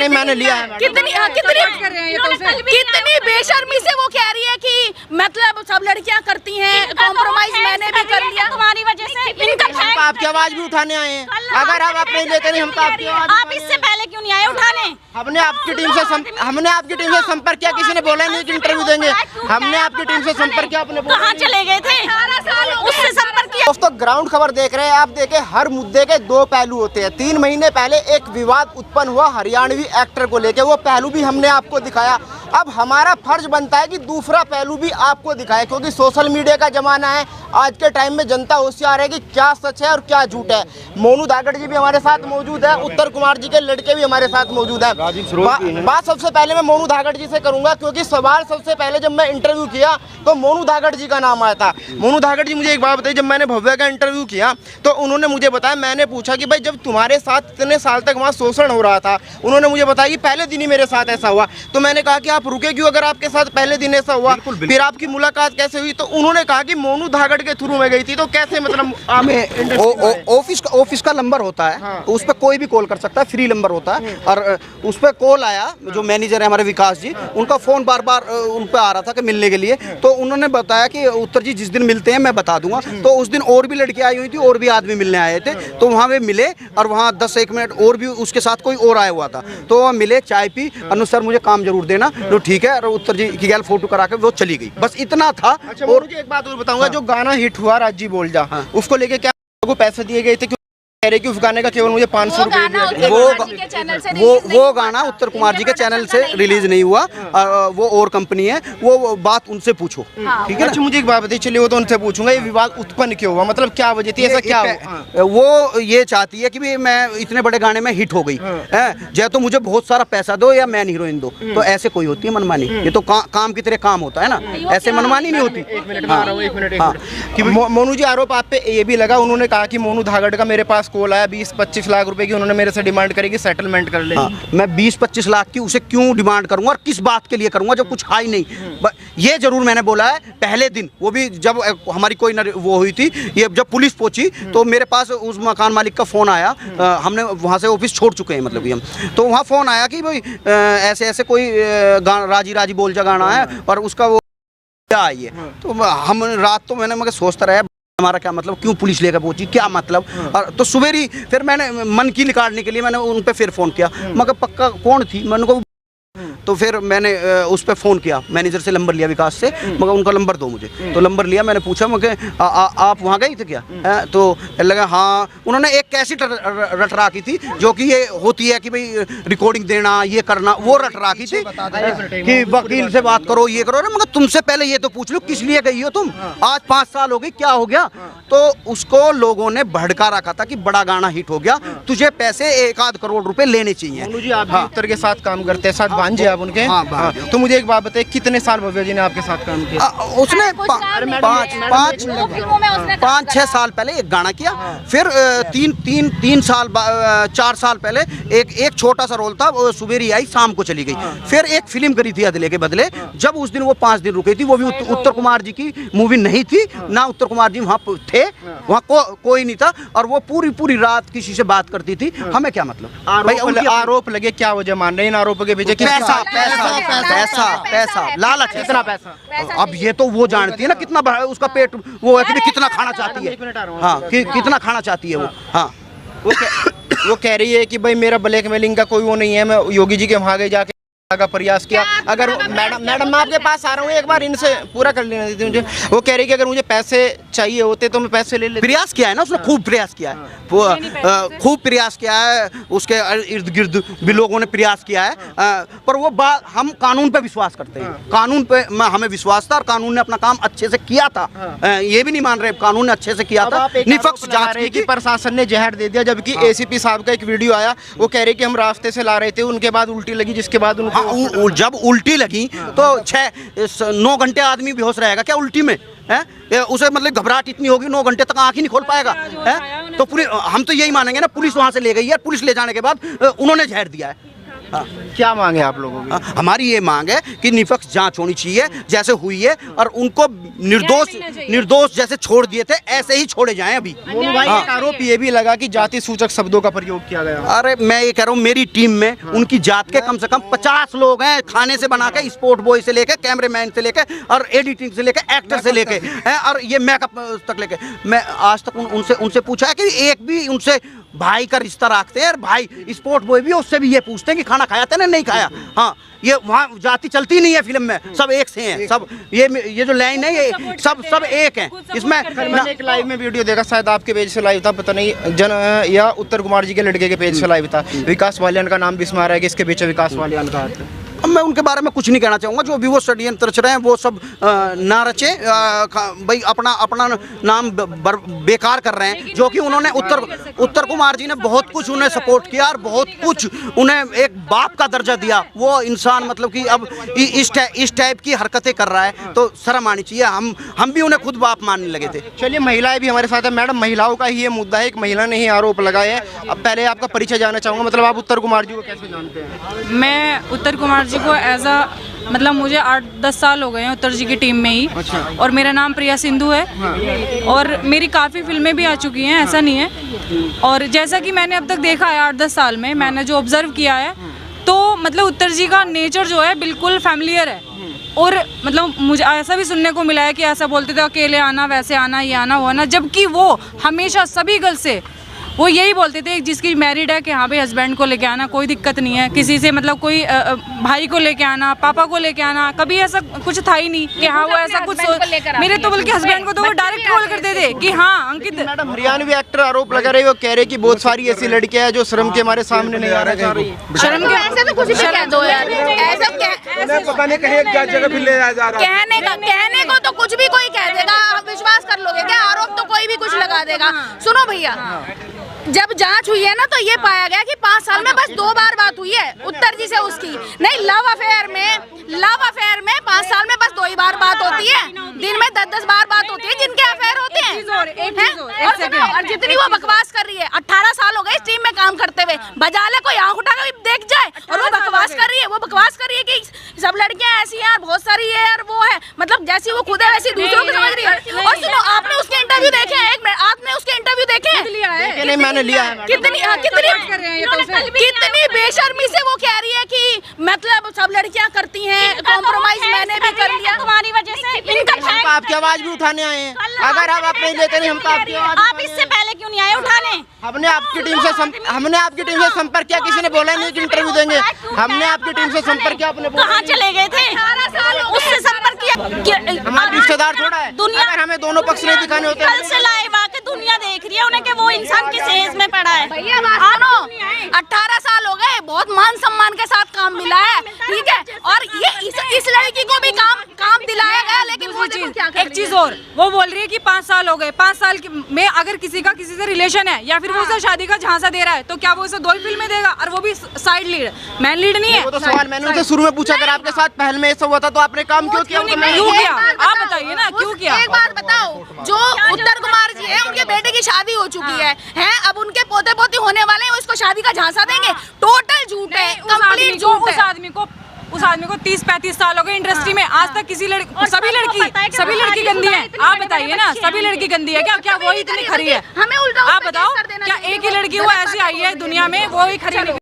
नहीं मैंने लिया है। कितनी बेशर्मी से वो कह रही है कि मतलब सब लड़कियां करती हैं, कॉम्प्रोमाइज मैंने भी कर लिया तुम्हारी वजह से। हम तो आपकी आवाज भी उठाने आए हैं, अगर हम अपने लेते नहीं हम तो आपकी आवाज। आप इससे पहले क्यों नहीं आए उठाने? हमने आपकी टीम से संपर्क किया, किसी ने बोला नहीं कि इंटरव्यू देंगे। हमने आपकी टीम से संपर्क किया, अपने कहाँ चले गए थे? उससे संपर्क किया। दोस्तों ग्राउंड खबर देख रहे हैं आप। देखे हर मुद्दे के दो पहलू होते हैं। 3 महीने पहले एक विवाद उत्पन्न हुआ हरियाणवी एक्टर को लेकर, वो पहलू भी हमने आपको दिखाया। अब हमारा फर्ज बनता है कि दूसरा पहलू भी आपको दिखाए, क्योंकि सोशल मीडिया का जमाना है। आज के टाइम में जनता होशियार है कि क्या सच है और क्या झूठ है। मोनू धागड़ जी भी हमारे साथ मौजूद है, उत्तर कुमार जी के लड़के भी हमारे साथ मौजूद है। बात सबसे पहले मैं मोनू धागड़ जी से करूंगा, क्योंकि सवाल सबसे पहले जब मैं इंटरव्यू किया तो मोनू धागड़ जी का नाम आया था। मोनू धागड़ जी मुझे एक बात बताइए, जब मैंने भव्या का इंटरव्यू किया तो उन्होंने मुझे बताया, मैंने पूछा कि भाई जब तुम्हारे साथ इतने साल तक वहाँ शोषण हो रहा था, उन्होंने मुझे बताया कि पहले दिन ही मेरे साथ ऐसा हुआ। तो मैंने कहा कि आप रुके क्यों अगर आपके साथ पहले दिन ऐसा हुआ? फिर आपकी मुलाकात कैसे हुई? तो उन्होंने कहा कि मोनू धागड़ के थ्रू में गई थी। तो कैसे मतलब ऑफिस का नंबर होता है, हाँ। तो उस पर कोई भी कॉल कर सकता है, फ्री नंबर होता है। और उस पर कॉल आया, जो मैनेजर है हमारे विकास जी, उनका फोन बार बार उन पर आ रहा था कि मिलने के लिए। तो उन्होंने बताया कि उत्तर जी जिस दिन मिलते हैं मैं बता दूंगा। तो उस दिन और भी लड़कियां आई हुई थी और भी आदमी मिलने आए थे। तो वहाँ वे मिले और वहाँ 10-1 मिनट और भी उसके साथ कोई और आया हुआ था। तो वहाँ मिले, चाय पी, अनु सर मुझे काम जरूर देना, तो ठीक है। और उत्तर जी की गैल फोटो करा के वो चली गई, बस इतना था। अच्छा, और मुझे एक बात और बताऊंगा, जो गाना हिट हुआ राजी बोल जा, उसको लेके क्या को पैसे दिए गए थे? कह रहे कि उस गाने का केवल मुझे 500 रुपए वो गाना उत्तर कुमार जी के चैनल से रिलीज नहीं हुआ, वो और कंपनी है, वो बात उनसे पूछो, ठीक है। अच्छा मुझे एक बात बताइए, चलिए वो तो उनसे पूछूंगा, ये विवाद उत्पन्न क्यों हुआ, मतलब क्या वजह थी, ऐसा क्या हुआ? वो ये चाहती है कि भाई मैं इतने बड़े गाने में हिट हो गई है, या तो मुझे बहुत सारा पैसा दो या मैन हीरोइन दो। तो ऐसे कोई होती है मनमानी? ये तो काम की तरह काम होता है ना, ऐसे मनमानी नहीं होती। मोनू जी आरोप आप पे ये भी लगा, उन्होंने कहा कि मोनू धागड़ का मेरे पास कॉल आया, 20-25 लाख रुपए की उन्होंने मेरे से डिमांड करी कि सेटलमेंट कर ले। मैं 20-25 लाख की उसे क्यों डिमांड करूंगा और किस बात के लिए करूंगा जब कुछ है ही नहीं। ये जरूर मैंने बोला है पहले दिन, वो भी जब हमारी कोई वो हुई थी, ये जब पुलिस पहुंची तो मेरे पास उस मकान मालिक का फोन आया। हमने वहां से ऑफिस छोड़ चुके हैं, मतलब कि हम, तो वहाँ फोन आया कि भाई ऐसे ऐसे कोई राजी राजी बोल जा गाना है और उसका वो क्या आई है। तो हम रात तो मैंने मगर सोचता रहा हमारा क्या मतलब, क्यों पुलिस लेकर पहुंची, क्या मतलब। और तो सुबह फिर मैंने मन की निकालने के लिए मैंने उन पे फिर फोन किया, मगर पक्का कौन थी मैंने को। तो फिर मैंने उस पर फ़ोन किया, मैनेजर से नंबर लिया विकास से, मगर उनका नंबर दो मुझे। तो नंबर लिया, मैंने पूछा मगर आप वहाँ गई थे क्या? तो लगा हाँ। उन्होंने एक कैसेट रट राखी थी जो कि ये होती है कि भाई रिकॉर्डिंग देना, ये करना, वो रट राखी थी कि वकील से बात करो, ये करो। मगर तुमसे पहले ये तो पूछ लो किस लिए गई हो तुम, आज 5 साल हो गई, क्या हो गया? तो उसको लोगों ने भड़का रखा था कि बड़ा गाना हिट हो गया, तुझे पैसे 1-8 करोड़ रुपए लेने चाहिए। आप उत्तर के साथ काम करते हैं, साथ भांजे आप उनके। हाँ। तो मुझे एक बात बताइए, कितने साल भव्या जी ने आपके साथ काम किया? उसने 5-6 साल पहले एक गाना किया, फिर 4 साल पहले एक छोटा सा रोल था, सुबेरी आई शाम को चली गई। फिर एक फिल्म करी थी अदले के बदले, जब उस दिन वो 5 दिन रुकी थी, वो भी उत्तर कुमार जी की मूवी नहीं थी ना, उत्तर कुमार जी वहाँ थे, वहाँ कोई नहीं था। और वो पूरी रात किसी से बात करती थी, हमें क्या मतलब। आरोप लगे, क्या वजह मान रहे हैं इन आरोपों के पीछे? पैसा लालच, कितना पैसा। अब ये तो वो जानती है ना कितना उसका पेट वो है कि कितना खाना चाहती है। हाँ, कितना खाना चाहती है वो। हाँ, वो कह रही है कि भाई मेरा ब्लैकमेलिंग का कोई वो नहीं है, मैं योगी जी के वहाँ गए जाके का प्रयास किया। अगर मैडम मैं आपके पास आ रहा हूँ, एक बार इनसे पूरा कर लेना दीजिए मुझे। वो कह रही कि अगर मुझे पैसे चाहिए होते तो मैं पैसे ले लेता। प्रयास किया है ना उसने, खूब प्रयास किया है, खूब प्रयास किया है, उसके इर्द गिर्द भी लोगों ने प्रयास किया है। पर वो बात, हम कानून पे विश्वास करते हैं, कानून पे हमें विश्वास था और कानून ने अपना काम अच्छे से किया था। ये भी नहीं मान रहे, कानून ने अच्छे से किया था, निष्पक्ष जांच की। प्रशासन ने जहर दे दिया, जबकि एसीपी साहब का एक वीडियो आया, वो कह रहे कि हम रास्ते से ला रहे थे, उनके बाद उल्टी लगी, जिसके बाद जब उल्टी लगी तो 6-9 घंटे आदमी बेहोश रहेगा क्या उल्टी में? है उसे मतलब घबराहट इतनी होगी, 9 घंटे तक आंख ही नहीं खोल पाएगा। है तो पूरी हम तो यही मानेंगे ना, पुलिस वहां से ले गई है, पुलिस ले जाने के बाद उन्होंने जहर दिया है। हाँ। क्या मांग है आप लोगों की? हमारी ये मांग है कि निष्पक्ष जांच होनी चाहिए जैसे हुई है, और उनको निर्दोष जैसे छोड़ दिए थे ऐसे ही छोड़े जाएं अभी। मोनू भाई, हाँ। एक आरोप ये भी लगा कि जाति सूचक शब्दों का प्रयोग किया गया। अरे मैं ये कह रहा हूँ, मेरी टीम में उनकी जात के कम से कम 50 लोग हैं, खाने से बना के, स्पोर्ट बॉय से लेके, कैमरामैन से लेके, और एडिटिंग से लेके, एक्टर से लेके, और ये मेकअप तक लेके। मैं आज तक उनसे पूछा है कि एक भी उनसे भाई का रिश्ता रखते हैं, और भाई स्पोर्ट बॉय भी, उससे भी ये पूछते हैं कि खाना खाया था ना, नहीं खाया। हाँ, ये वहाँ जाति चलती नहीं है फिल्म में, सब एक से हैं सब। ये जो लाइन है ये सब एक हैं इसमें। मैंने एक लाइव में वीडियो देखा, शायद आपके पेज से लाइव था, पता नहीं या उत्तर कुमार जी के लड़के के पेज से लाइव था। विकास वालियान का नाम भी इसमें आ रहा है कि इसके पीछे विकास वालियान का हाथ है। अब मैं उनके बारे में कुछ नहीं कहना चाहूँगा, जो भी वो षड्यंत्र रच रहे हैं वो सब ना रचे। भाई अपना नाम बेकार कर रहे हैं, जो कि उन्होंने उत्तर कुमार जी ने बहुत कुछ उन्हें सपोर्ट किया और बहुत कुछ उन्हें एक बाप का दर्जा दिया। वो इंसान मतलब कि अब इस टाइप की हरकतें कर रहा है तो शर्म आनी चाहिए। हम भी उन्हें खुद बाप मानने लगे थे। चलिए, महिलाएं भी हमारे साथ है। मैडम, महिलाओं का ही ये मुद्दा है, एक महिला ने ही आरोप लगाए है। अब पहले आपका परिचय जानना चाहूँगा, मतलब आप उत्तर कुमार जी को कैसे जानते हैं? मैं उत्तर कुमार जी को एज अ मतलब मुझे 8-10 साल हो गए हैं उत्तर जी की टीम में ही। अच्छा। और मेरा नाम प्रिया सिंधु है। और मेरी काफ़ी फिल्में भी आ चुकी हैं, ऐसा नहीं है। और जैसा कि मैंने अब तक देखा है 8-10 साल में, मैंने जो ऑब्जर्व किया है, तो मतलब उत्तर जी का नेचर जो है बिल्कुल फैमिलियर है। और मतलब मुझे ऐसा भी सुनने को मिला है कि ऐसा बोलते थे अकेले आना, वैसे आना, ये आना, वो आना, जबकि वो हमेशा सभी गर्ल से वो यही बोलते थे, जिसकी मैरिड है कि हाँ भाई हस्बैंड को लेके आना, कोई दिक्कत नहीं है। किसी से मतलब कोई भाई को लेके आना, पापा को लेके आना, कभी ऐसा कुछ था ही नहीं कि हाँ वो ऐसा कुछ मेरे तो बल्कि हस्बैंड को तो वो डायरेक्ट कॉल करते थे कि हाँ अंकित। मैडम, हरियाणवी एक्टर आरोप लगा रहे, वो कह रहे कि बहुत सारी ऐसी लड़कियां हैं जो शर्म के हमारे सामने नहीं आ रही। शर्म के ऐसे तो कुछ भी कह दो यार, ऐसा पता नहीं कहीं क्या जगह भी ले जा रहा है। कहने को तो कुछ भी कोई कह देगा, आप विश्वास कर लोगे क्या? आरोप तो कोई भी कुछ लगा देगा। सुनो भैया, जब जांच हुई है ना तो ये पाया गया कि 5 साल में बस 2 बार बात हुई है उत्तर जी से उसकी। नहीं, लव अफेयर में 5 साल में बस 2 ही बार बात होती है। दिन में 10-10 बार बात होती है जिनके अफेयर होते हैं। और जितनी वो बकवास कर रही है, 18 साल हो गए इस टीम में काम करते हुए, बजा ले कोई आंख उठा के देख जाए, और वो बकवास कर रही है। वो बकवास कर रही है कि सब लड़कियां ऐसी हैं और बहुत सारी है और वो है, मतलब जैसी वो खुद है वैसी दूसरों को समझ रही है। और सुनो, आपने उसके इंटरव्यू देखे हैं? एक मिनट, आपने उसके इंटरव्यू देखे हैं? नहीं, मैंने लिया है। कितनी बेशर्मी से वो कह रही है कि मतलब सब लड़कियां करती हैं, कॉम्प्रोमाइज मैंने भी कर लिया तुम्हारी वजह से। हम तो आपकी आवाज भी उठाने आए हैं। अगर हम अपने लेते नहीं, हम तो आपकी आवाज आप इससे पहले क्यों नहीं आए उठाने? हमने आपकी टीम से संपर्क किया, किसी ने बोला नहीं कि इंटरव्यू देंगे। हमने आपकी टीम से संपर्क किया, अपने कहाँ चले गए थे? 18 साल उससे संपर्क किया। हमारे रिश्तेदार थोड़ा है, दुनिया अगर हमें दोनों पक्ष नहीं दिखाने होते। कल से लाइव आके दुनिया देख रही है उन्हें कि वो इंसान किस एज में पड़ा है। भैया बात सुनो, 18 साल हो गए, बहुत मान सम्मान के साथ काम मिला है, ठीक है। और ये इस लड़की को भी काम दिलाया गया, लेकिन वो देखो क्या कर रही है। एक चीज और, वो बोल रही है कि 5 साल हो गए, 5 साल में अगर किसी का किसी से रिलेशन है या फिर वो उसे शादी का झांसा दे रहा है, तो क्या वो उसे 2 ही फिल्में देगा, और वो भी साइड लीड, मैन लीड नहीं है। वो तो सवाल मैंने उनसे शुरू में पूछा, अगर आपके साथ पहल में ऐसा हुआ था तो आपने काम क्यों किया? क्यों किया? आप बताइए ना, क्यों किया? एक बात बताओ, जो उत्तर कुमार जी है उनके बेटे की शादी हो चुकी है, अब उनके पोते पोती होने वाले हैं, इसको शादी का झांसा देंगे? टोटल झूठ है, कंप्लीट झूठ है। उस आदमी को 30-35 साल हो गए इंडस्ट्री में, आज तक किसी सभी लड़की गंदी है। आप बताइए ना, सभी लड़की गंदी है क्या वो ही इतनी खरी है? हमें उल्टा आप बताओ, क्या एक ही लड़की वो ऐसी आई है दुनिया में वो ही खरी नहीं?